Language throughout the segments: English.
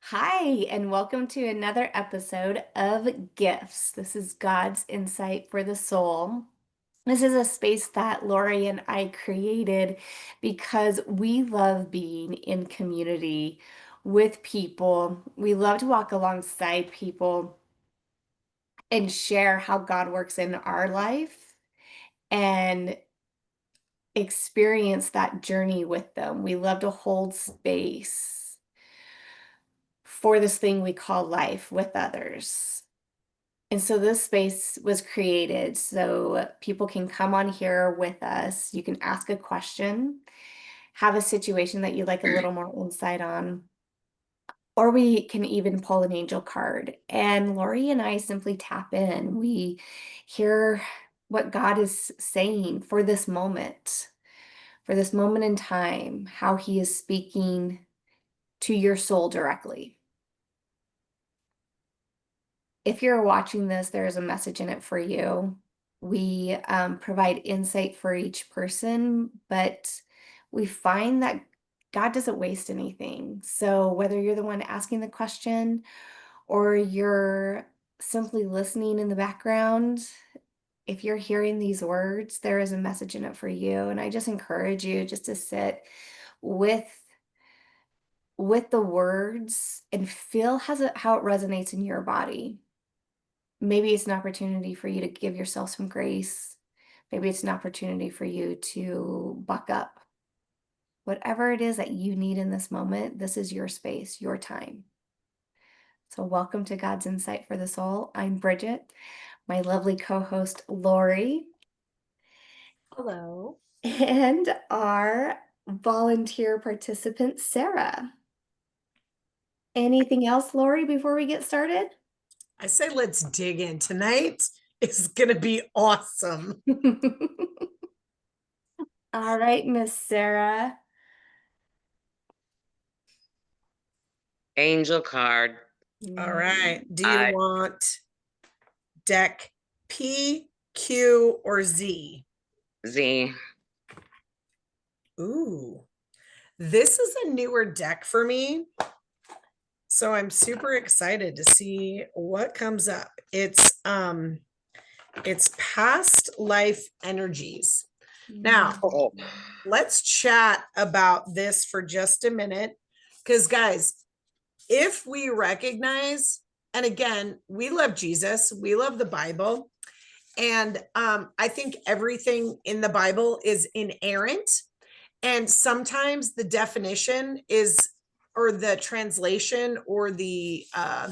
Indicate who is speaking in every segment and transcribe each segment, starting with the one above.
Speaker 1: Hi, and welcome to another episode of Gifts. This is God's Insight for the Soul. This is a space that Lori and I created because we love being in community with people. We love to walk alongside people and share how God works in our life and experience that journey with them. We love to hold space for this thing we call life with others. And so this space was created so people can come on here with us. You can ask a question, have a situation that you'd like a little more insight on, or we can even pull an angel card. And Lori and I simply tap in. We hear what God is saying for this moment in time, how he is speaking to your soul directly. If you're watching this, there is a message in it for you. We provide insight for each person, but we find that God doesn't waste anything. So whether you're the one asking the question or you're simply listening in the background, if you're hearing these words, there is a message in it for you. And I just encourage you just to sit with the words and feel how it resonates in your body. Maybe it's an opportunity for you to give yourself some grace. Maybe it's an opportunity for you to buck up. Whatever it is that you need in this moment, this is your space, your time. So, welcome to God's Insight for the Soul. I'm Bridget, my lovely co host, Lori,
Speaker 2: Hello.
Speaker 1: and our volunteer participant, Sarah. Anything else, Lori, before we get started?
Speaker 2: I say let's dig in. Tonight is going to be awesome.
Speaker 1: All right, Miss Sarah.
Speaker 3: Angel card.
Speaker 2: All right. Do you
Speaker 3: I
Speaker 2: want deck P, Q, or Z?
Speaker 3: Z.
Speaker 2: Ooh, this is a newer deck for me. So I'm super excited to see what comes up. It's past life energies. Now,
Speaker 3: Oh,
Speaker 2: let's chat about this for just a minute. Because, guys, if we recognize, and again, we love Jesus, we love the Bible, and I think everything in the Bible is inerrant. And sometimes the definition is, or the translation, or the, how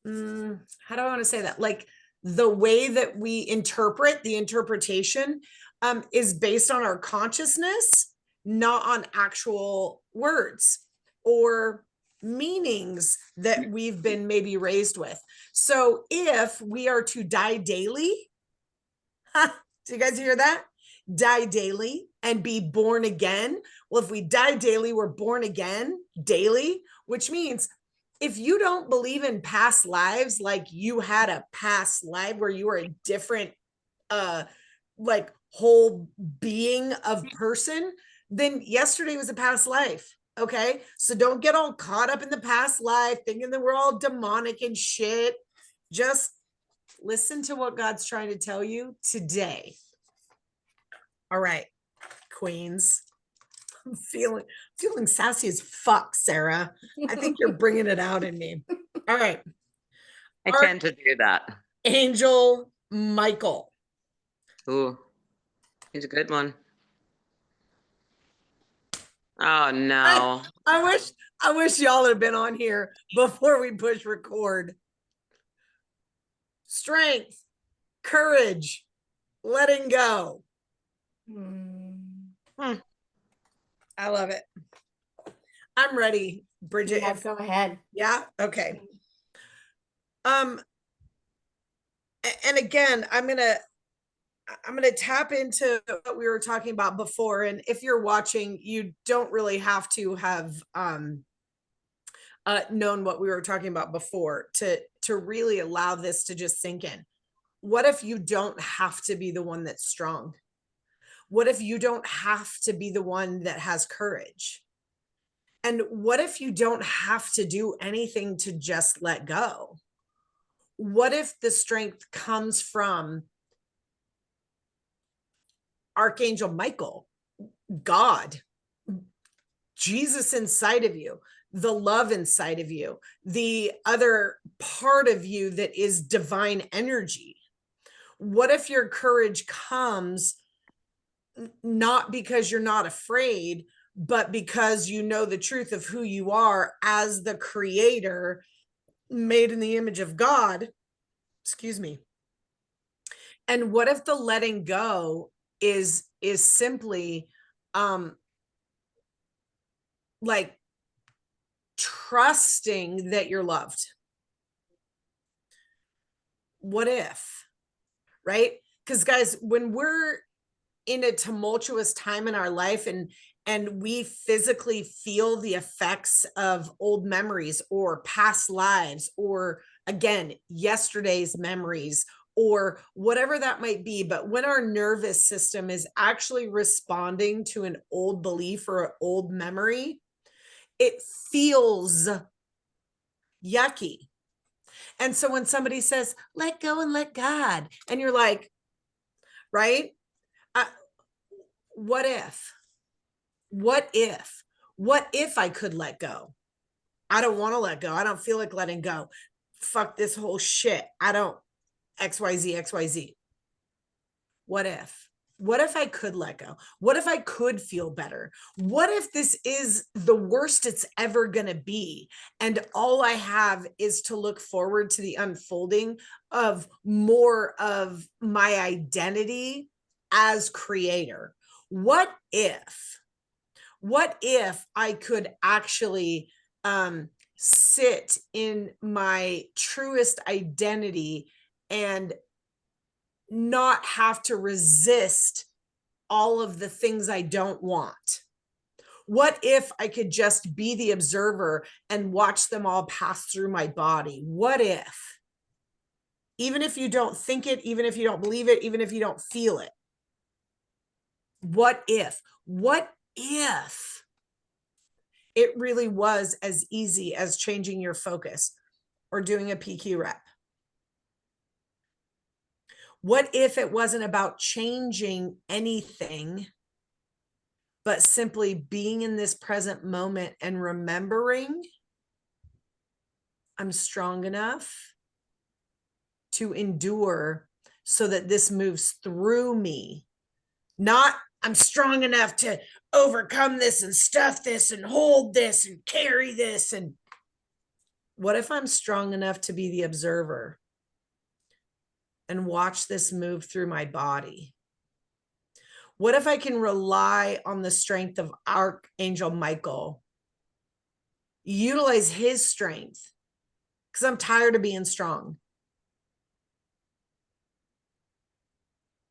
Speaker 2: do I want to say that? Like the way that we interpret, the interpretation is based on our consciousness, not on actual words or meanings that we've been maybe raised with. So if we are to die daily, do you guys hear that? Die daily and be born again. Well, if we die daily, we're born again daily, which means if you don't believe in past lives, like you had a past life where you were a different like whole being of person, then yesterday was a past life. Okay, so don't get all caught up in the past life thinking that we're all demonic and shit. Just listen to what God's trying to tell you today. All right, queens. I'm feeling sassy as fuck, Sarah. I think you're bringing it out in me. All right.
Speaker 3: I tend to do that.
Speaker 2: Angel Michael.
Speaker 3: Ooh, he's a good one. Oh no.
Speaker 2: I wish y'all had been on here before we push record. Strength, courage, letting go. I love it. I'm ready, Bridget.
Speaker 1: Yeah, go ahead.
Speaker 2: Yeah. Okay. And again, I'm gonna tap into what we were talking about before. And if you're watching, you don't really have to have known what we were talking about before to really allow this to just sink in. What if you don't have to be the one that's strong? What if you don't have to be the one that has courage? And what if you don't have to do anything to just let go? What if the strength comes from Archangel Michael, God, Jesus inside of you, the love inside of you, the other part of you that is divine energy? What if your courage comes not because you're not afraid, but because you know the truth of who you are as the creator made in the image of God? Excuse me. And what if the letting go is simply like trusting that you're loved? What if, right? Because guys, when we're in a tumultuous time in our life and we physically feel the effects of old memories or past lives, or again, yesterday's memories, or whatever that might be, but when our nervous system is actually responding to an old belief or an old memory, it feels yucky. And so when somebody says, let go and let God, and you're like, right? What if? What if? What if I could let go? I don't want to let go. I don't feel like letting go. Fuck this whole shit. I don't XYZ, XYZ. What if? What if I could let go? What if I could feel better? What if this is the worst it's ever going to be? And all I have is to look forward to the unfolding of more of my identity as creator. What if? What if I could actually sit in my truest identity and not have to resist all of the things I don't want? What if I could just be the observer and watch them all pass through my body? What if? Even if you don't think it, even if you don't believe it, even if you don't feel it. What if? What if it really was as easy as changing your focus or doing a PQ rep? What if it wasn't about changing anything, but simply being in this present moment and remembering I'm strong enough to endure so that this moves through me? Not I'm strong enough to overcome this and stuff this and hold this and carry this. And what if I'm strong enough to be the observer and watch this move through my body? What if I can rely on the strength of Archangel Michael, utilize his strength? Because I'm tired of being strong.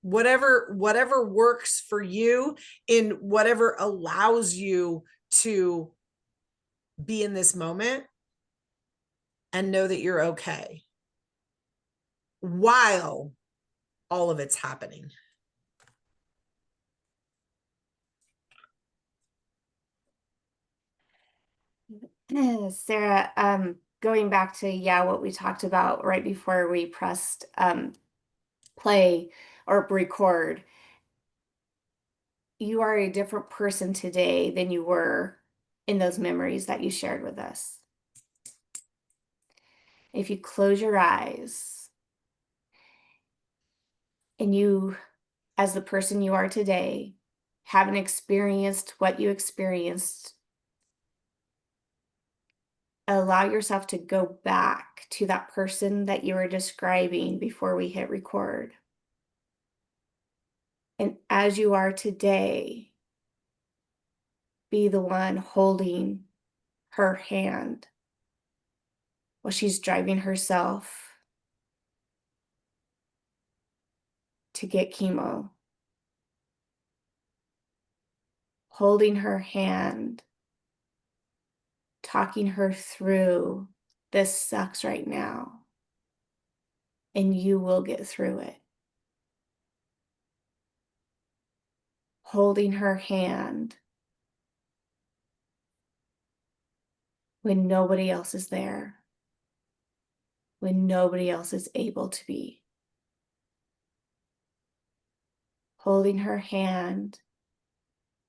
Speaker 2: Whatever works for you, in whatever allows you to be in this moment and know that you're okay while all of it's happening.
Speaker 1: Sarah, going back to, yeah, what we talked about right before we pressed play or record, you are a different person today than you were in those memories that you shared with us. If you close your eyes and you, as the person you are today, haven't experienced what you experienced, allow yourself to go back to that person that you were describing before we hit record. And as you are today, be the one holding her hand while she's driving herself to get chemo. Holding her hand, talking her through, this sucks right now, and you will get through it. Holding her hand, when nobody else is there, when nobody else is able to be. Holding her hand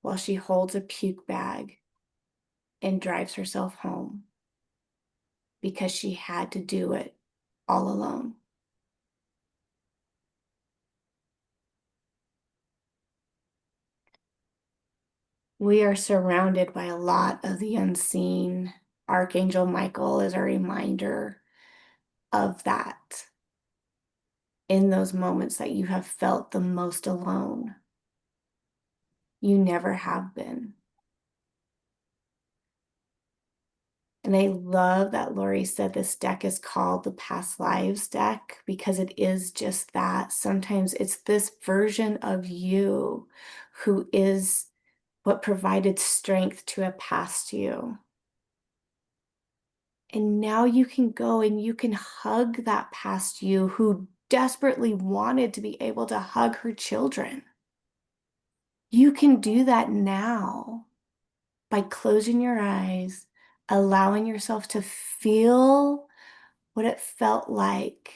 Speaker 1: while she holds a puke bag and drives herself home because she had to do it all alone. We are surrounded by a lot of the unseen. Archangel Michael is a reminder of that in those moments that you have felt the most alone. You never have been. And I love that Lori said this deck is called the Past Lives deck because it is just that. Sometimes it's this version of you who is what provided strength to a past you. And now you can go and you can hug that past you who desperately wanted to be able to hug her children. You can do that now by closing your eyes, allowing yourself to feel what it felt like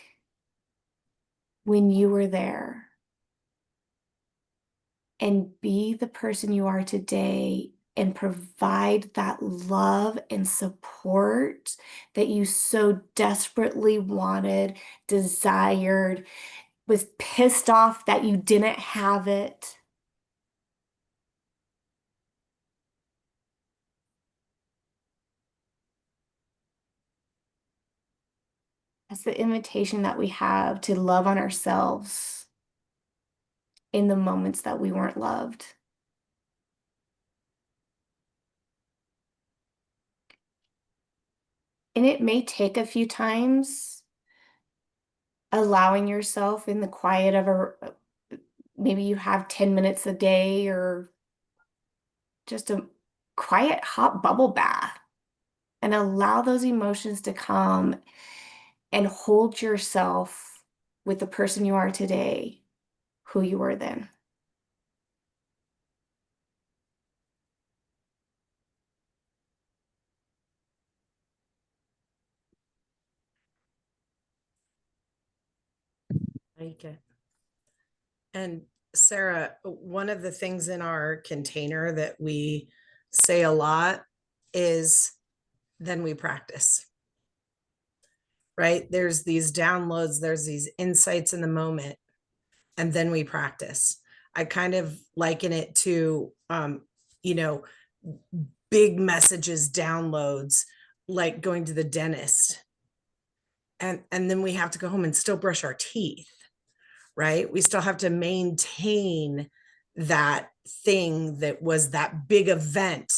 Speaker 1: when you were there, and be the person you are today and provide that love and support that you so desperately wanted, desired, was pissed off that you didn't have it. That's the invitation that we have to love on ourselves in the moments that we weren't loved. And it may take a few times, allowing yourself in the quiet of maybe you have 10 minutes a day or just a quiet hot bubble bath, and allow those emotions to come and hold yourself with the person you are today, who you were then.
Speaker 2: Like it. And Sarah, one of the things in our container that we say a lot is then we practice, right? There's these downloads, there's these insights in the moment, and then we practice. I kind of liken it to, you know, big messages, downloads, like going to the dentist. And then we have to go home and still brush our teeth, right? We still have to maintain that thing that was that big event,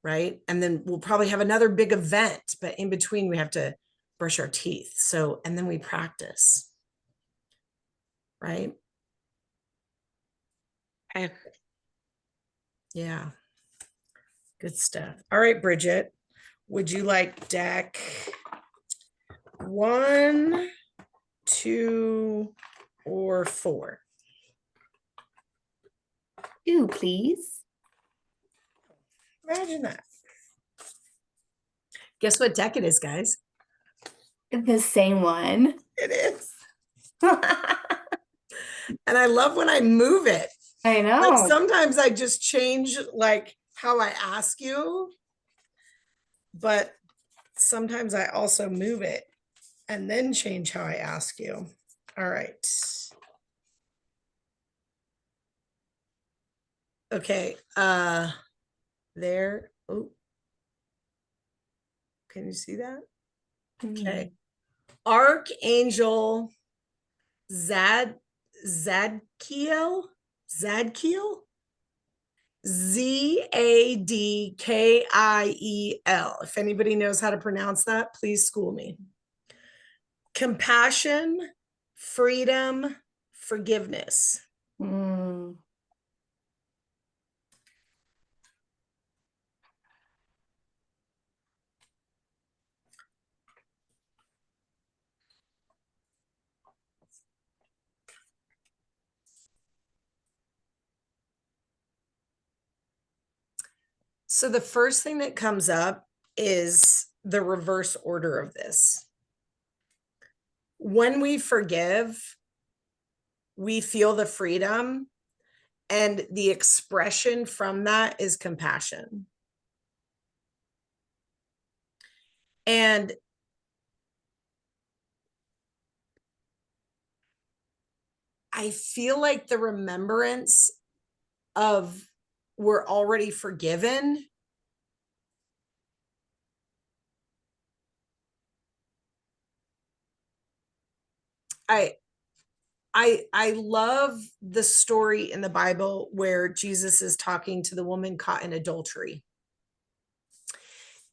Speaker 2: right? And then we'll probably have another big event, but in between we have to brush our teeth. So, and then we practice, right?
Speaker 3: Okay.
Speaker 2: Yeah. Good stuff. All right, Bridget, would you like deck 1, 2, or 4?
Speaker 1: Do please.
Speaker 2: Imagine that. Guess what deck it is, guys?
Speaker 1: The same one.
Speaker 2: It is. And I love when I move it.
Speaker 1: I know.
Speaker 2: Like sometimes I just change like how I ask you, but sometimes I also move it and then change how I ask you. All right. Okay. There. Oh. Can you see that? Okay. Archangel Zadkiel. Zadkiel. Zadkiel. If anybody knows how to pronounce that, please school me. Compassion, freedom, forgiveness.
Speaker 1: Mm.
Speaker 2: So the first thing that comes up is the reverse order of this. When we forgive, we feel the freedom, and the expression from that is compassion. And I feel like the remembrance of we're already forgiven I love the story in the Bible where Jesus is talking to the woman caught in adultery.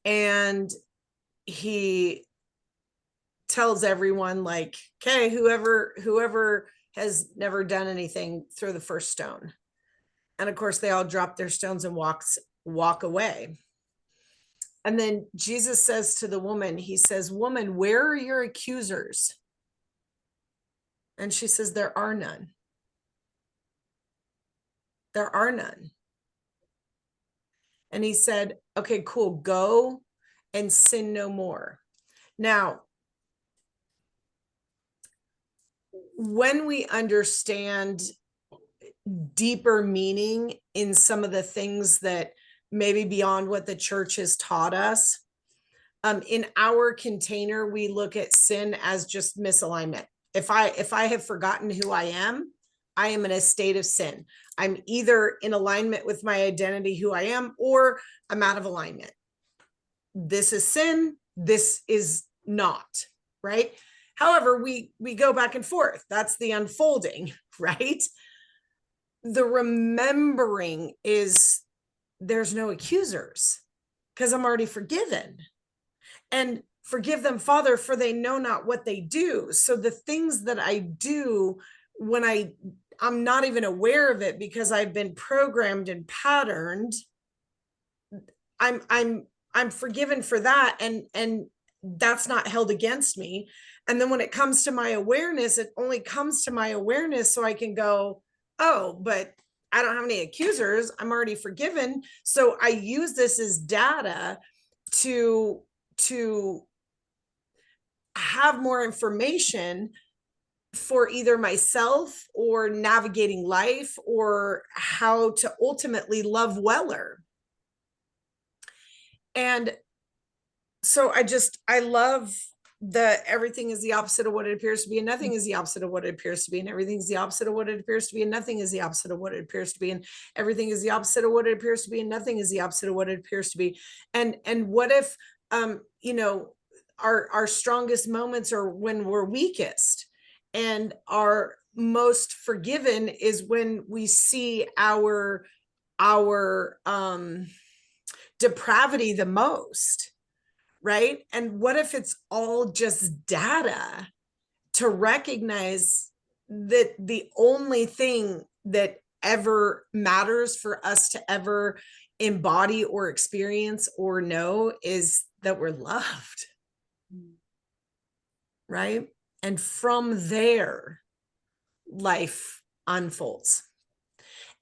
Speaker 2: And he tells everyone, like, okay, whoever has never done anything, throw the first stone. And of course, they all drop their stones and walk away. And then Jesus says to the woman, he says, "Woman, where are your accusers?" And she says, "There are none. There are none." And he said, "Okay, cool. Go and sin no more." Now, when we understand deeper meaning in some of the things that maybe beyond what the church has taught us, in our container, we look at sin as just misalignment. If I have forgotten who I am in a state of sin. I'm either in alignment with my identity, who I am, or I'm out of alignment. This is sin. This is not, right? However, we go back and forth. That's the unfolding, right? The remembering is there's no accusers because I'm already forgiven. And forgive them, Father, for they know not what they do. So the things that I do when I'm not even aware of it because I've been programmed and patterned, I'm forgiven for that, and that's not held against me. And then when it comes to my awareness, it only comes to my awareness so I can go, oh, but I don't have any accusers. I'm already forgiven. So I use this as data to have more information for either myself or navigating life or how to ultimately love weller. And so I love the everything is the opposite of what it appears to be, and nothing is the opposite of what it appears to be, and everything is the opposite of what it appears to be, and nothing is the opposite of what it appears to be, and everything is the opposite of what it appears to be, and nothing is the opposite of what it appears to be. And what if our strongest moments are when we're weakest, and our most forgiven is when we see our depravity the most, right? And what if it's all just data to recognize that the only thing that ever matters for us to ever embody or experience or know is that we're loved, right? And from there, life unfolds.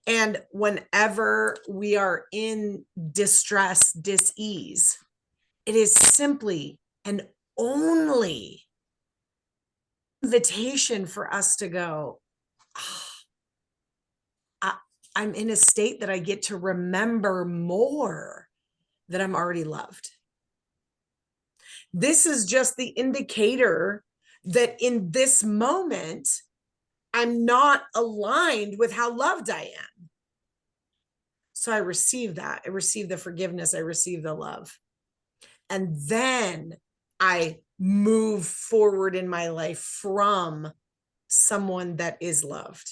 Speaker 2: And whenever we are in distress, dis-ease, it is simply and only invitation for us to go, oh, I'm in a state that I get to remember more that I'm already loved. This is just the indicator that in this moment, I'm not aligned with how loved I am. So I receive that. I receive the forgiveness. I receive the love. And then I move forward in my life from someone that is loved,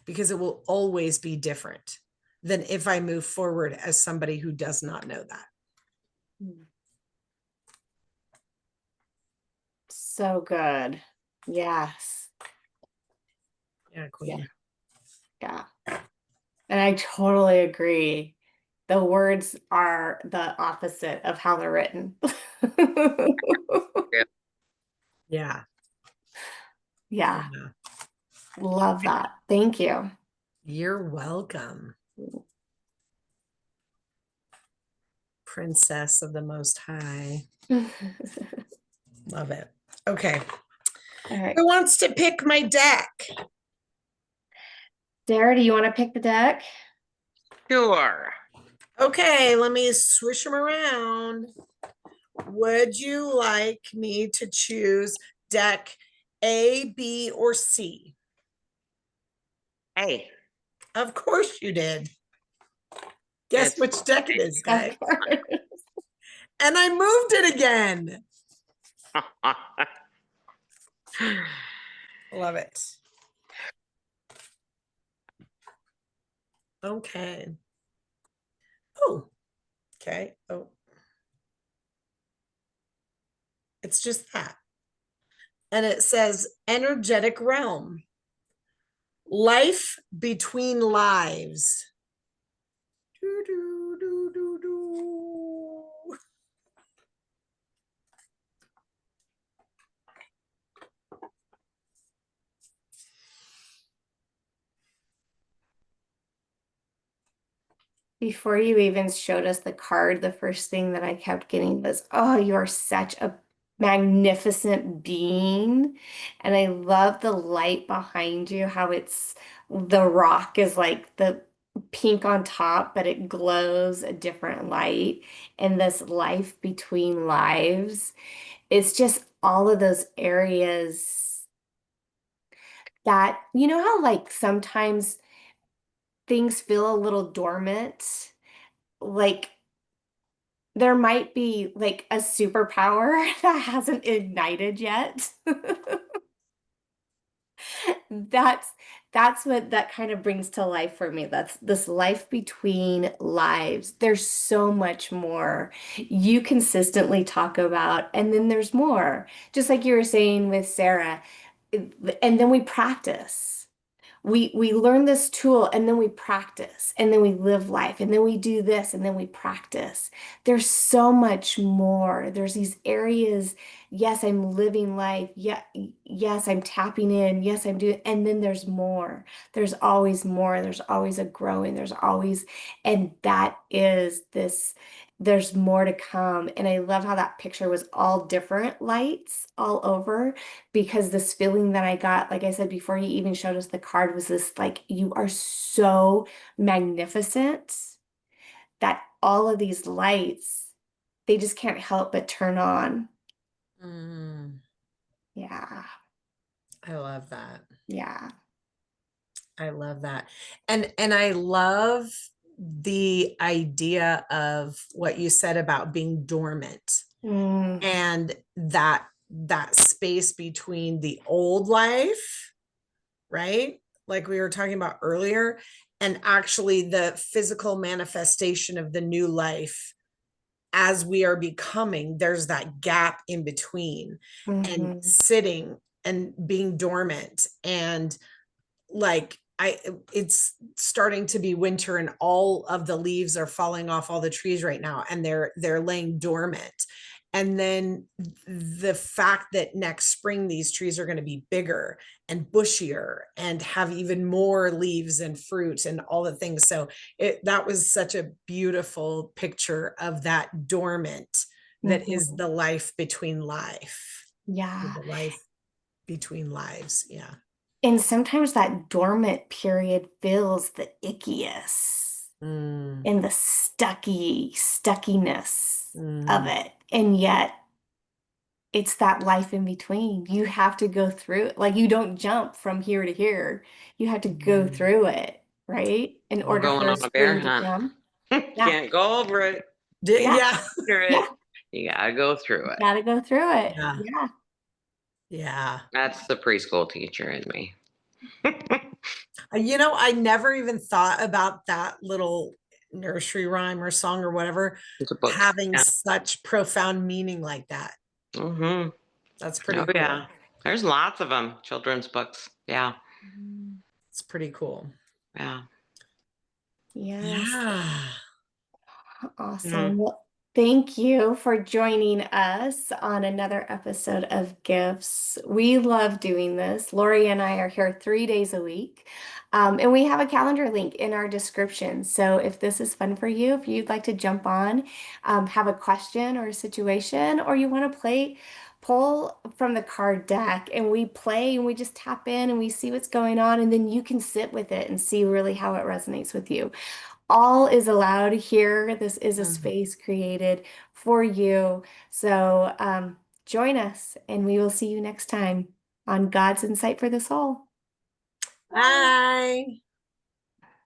Speaker 2: because it will always be different than if I move forward as somebody who does not know that.
Speaker 1: So good. Yes.
Speaker 2: Yeah, Queen.
Speaker 1: Yeah. And I totally agree. The words are the opposite of how they're written.
Speaker 2: Yeah.
Speaker 1: Yeah. Love that. Thank you.
Speaker 2: You're welcome. Princess of the Most High.
Speaker 1: All
Speaker 2: Love it. Okay.
Speaker 1: right.
Speaker 2: Who wants to pick my deck?
Speaker 1: Sarah, do you want to pick the deck?
Speaker 3: Sure.
Speaker 2: Okay, let me swish them around. Would you like me to choose deck A, B, or C?
Speaker 3: Hey.
Speaker 2: Of course you did. Guess
Speaker 3: It's
Speaker 2: which deck it is,
Speaker 1: Of
Speaker 2: guys.
Speaker 1: course.
Speaker 2: And I moved it again. Love it. Okay. Oh, okay. Oh, it's just that. And it says energetic realm, life between lives. Do, do, do, do, do.
Speaker 1: Before you even showed us the card, the first thing that I kept getting was, oh, you're such a magnificent being. And I love the light behind you, how the rock is like the pink on top, but it glows a different light. And this life between lives, it's just all of those areas that, you know how like sometimes things feel a little dormant? Like there might be like a superpower that hasn't ignited yet. That's that's what that kind of brings to life for me. That's this life between lives. There's so much more you consistently talk about, and then there's more. Just like you were saying with Sarah, and then we practice. We learn this tool and then we practice and then we live life and then we do this and then we practice. There's so much more. There's these areas. Yes, I'm living life. Yeah, yes, I'm tapping in. Yes, I'm doing, and then there's more. There's always more. There's always a growing. There's always, and that is this. There's more to come. And I love how that picture was all different lights all over because this feeling that I got, like I said before you even showed us the card, was this like, you are so magnificent that all of these lights, they just can't help but turn on.
Speaker 2: Mm,
Speaker 1: Yeah.
Speaker 2: I love that.
Speaker 1: Yeah.
Speaker 2: I love that. And I love the idea of what you said about being dormant
Speaker 1: Mm,
Speaker 2: and that space between the old life, right? Like we were talking about earlier, and actually the physical manifestation of the new life as we are becoming. There's that gap in between and
Speaker 1: mhm,
Speaker 2: sitting and being dormant and like it's starting to be winter and all of the leaves are falling off all the trees right now and they're laying dormant. And then the fact that next spring these trees are going to be bigger and bushier and have even more leaves and fruit and all the things. So that was such a beautiful picture of that dormant that is
Speaker 1: mhm.
Speaker 2: the life between life.
Speaker 1: Yeah.
Speaker 2: The life between lives. Yeah.
Speaker 1: And sometimes that dormant period feels the ickiest
Speaker 2: Mm,
Speaker 1: and the stuckiness of
Speaker 2: mm,
Speaker 1: it. And yet it's that life in between. You have to go through it. Like you don't jump from here to here. You have to go
Speaker 2: mm.
Speaker 1: through it, right? In
Speaker 3: I'm
Speaker 1: order
Speaker 3: going
Speaker 1: for
Speaker 3: on a bear
Speaker 1: spring to
Speaker 3: hunt.
Speaker 1: come. Yeah.
Speaker 3: Can't go over it.
Speaker 1: Yeah.
Speaker 2: Yeah.
Speaker 3: Under
Speaker 1: Yeah.
Speaker 3: it. You gotta go through it.
Speaker 1: Gotta go through it.
Speaker 2: Yeah.
Speaker 1: Yeah.
Speaker 2: Yeah.
Speaker 3: That's the preschool teacher in me.
Speaker 2: I never even thought about that little nursery rhyme or song or whatever
Speaker 3: It's a book.
Speaker 2: having
Speaker 3: Yeah.
Speaker 2: such profound meaning like that.
Speaker 3: Mm-hmm.
Speaker 2: That's pretty
Speaker 3: Oh
Speaker 2: cool.
Speaker 3: yeah. There's lots of them. Children's books. Yeah.
Speaker 2: It's pretty cool.
Speaker 3: Yeah.
Speaker 1: Yes.
Speaker 2: Yeah.
Speaker 3: Mm.
Speaker 1: Awesome. Well, Thank you for joining us on another episode of Gifts. We love doing this. Lori and I are here 3 days a week, and we have a calendar link in our description. So if this is fun for you, if you'd like to jump on, have a question or a situation, or you want to pull from the card deck and we play and we just tap in and we see what's going on, and then you can sit with it and see really how it resonates with you. All is allowed here. This is a
Speaker 2: Mhm.
Speaker 1: space created for you. So join us, and we will see you next time on God's Insight for the Soul.
Speaker 2: Bye.